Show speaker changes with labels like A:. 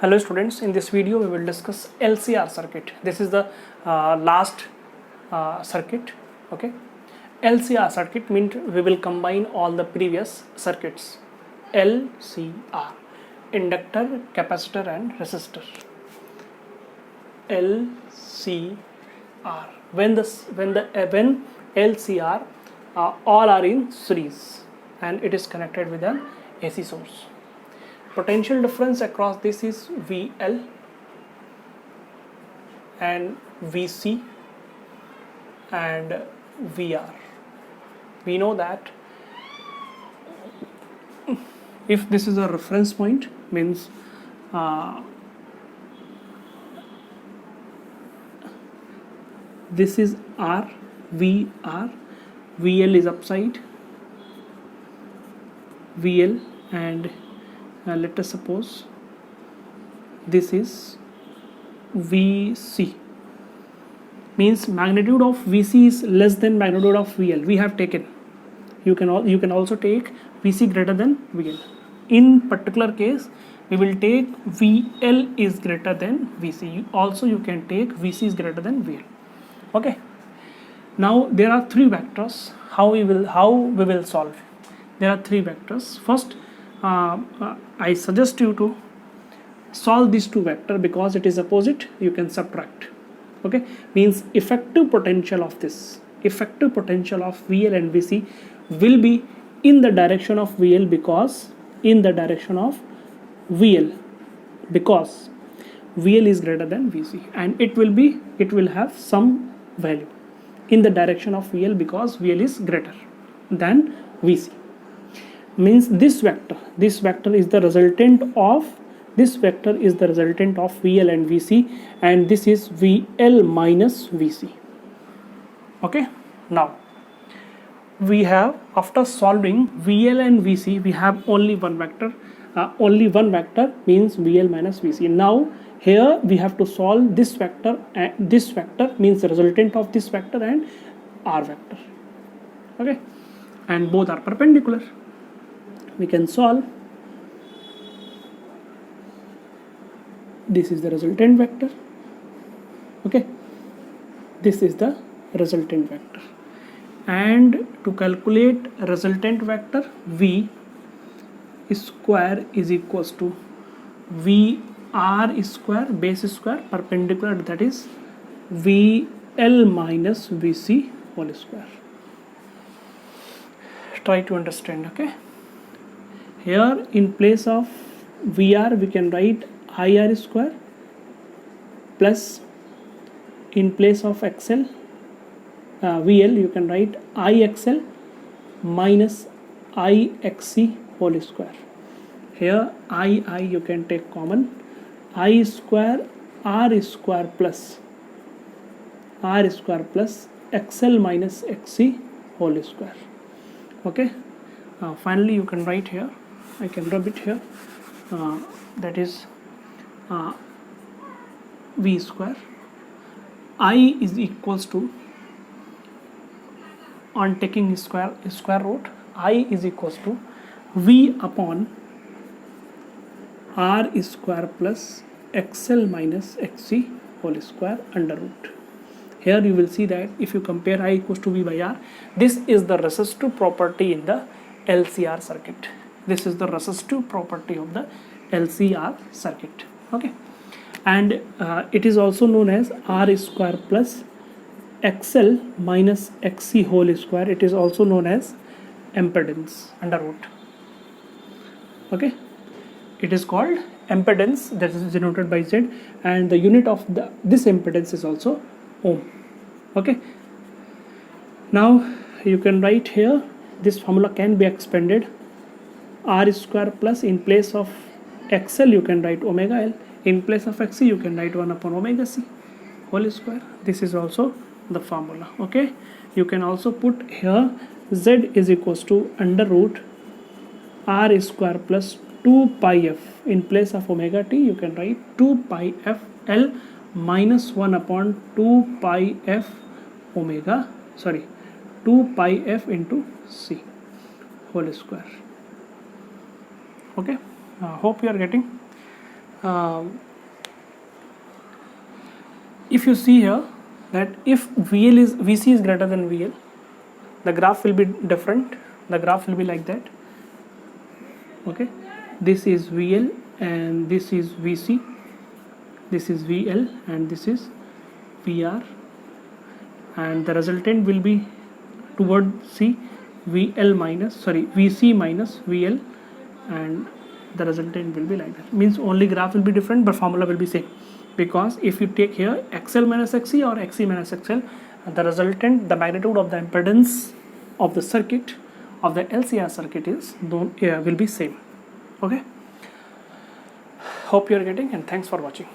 A: Hello students, in this video we will discuss LCR circuit. This is the last circuit. Okay, LCR circuit means we will combine all the previous circuits. LCR, inductor, capacitor and resistor. LCR, when LCR all are in series and it is connected with an AC source. Potential difference across this is VL and VC and VR. We know that if this is a reference point, means this is R, VR, VL is upside, VL, and let us suppose this is VC, means magnitude of VC is less than magnitude of VL. We have taken, you can also take VC greater than VL. In particular case we will take VL is greater than VC. Also you can take VC is greater than VL. Okay, now there are three vectors. How we will solve? There are three vectors. First, I suggest you to solve these two vector because it is opposite. You can subtract. Okay, means effective potential of VL and VC will be in the direction of VL because VL is greater than VC, and it will have some value in the direction of VL because VL is greater than VC. Means this vector is the resultant of VL and VC, and this is VL minus VC. Okay, now we have, after solving VL and VC, we have only one vector means VL minus VC. Now here we have to solve this vector, and this vector means the resultant of this vector and R vector. Okay, and both are perpendicular. We can solve. This is the resultant vector. Okay, this is the resultant vector, and to calculate resultant vector, V square is equals to VR square base square perpendicular, that is VL minus VC whole square. Try to understand. Okay, here in place of VR we can write IR square plus, in place of XL VL you can write IXL minus IXC whole square. Here I you can take common, I square R square plus XL minus XC whole square. Okay, finally you can write here, I can rub it here, that is V square, I is equals to, on taking square root, I is equals to V upon R square plus XL minus XC whole square under root. Here you will see that if you compare I equals to V by R, this is the resistive property in the LCR circuit. This is the resistive property of the LCR circuit. Okay, and it is also known as R square plus XL minus XC whole square. It is also known as impedance under root. Okay, it is called impedance, that is denoted by Z, and the unit of this impedance is also ohm. Okay, now you can write here, this formula can be expanded. R square plus, in place of XL you can write omega L, in place of XC you can write 1 upon omega C whole square. This is also the formula. Okay, you can also put here Z is equals to under root R square plus 2 pi f, in place of omega t you can write 2 pi f L minus 1 upon 2 pi f omega, 2 pi f into C whole square. Okay, hope you are getting. if you see here that if VC is greater than VL, the graph will be different. The graph will be like that. Okay, this is VL and this is VC, this is VL and this is VR, and the resultant will be toward VC minus VL, and the resultant will be like that. Means only graph will be different but formula will be same, because if you take here XL minus XC or XC minus XL, the resultant, the magnitude of the impedance of the circuit, of the LCR circuit will be same. Okay, hope you are getting, and thanks for watching.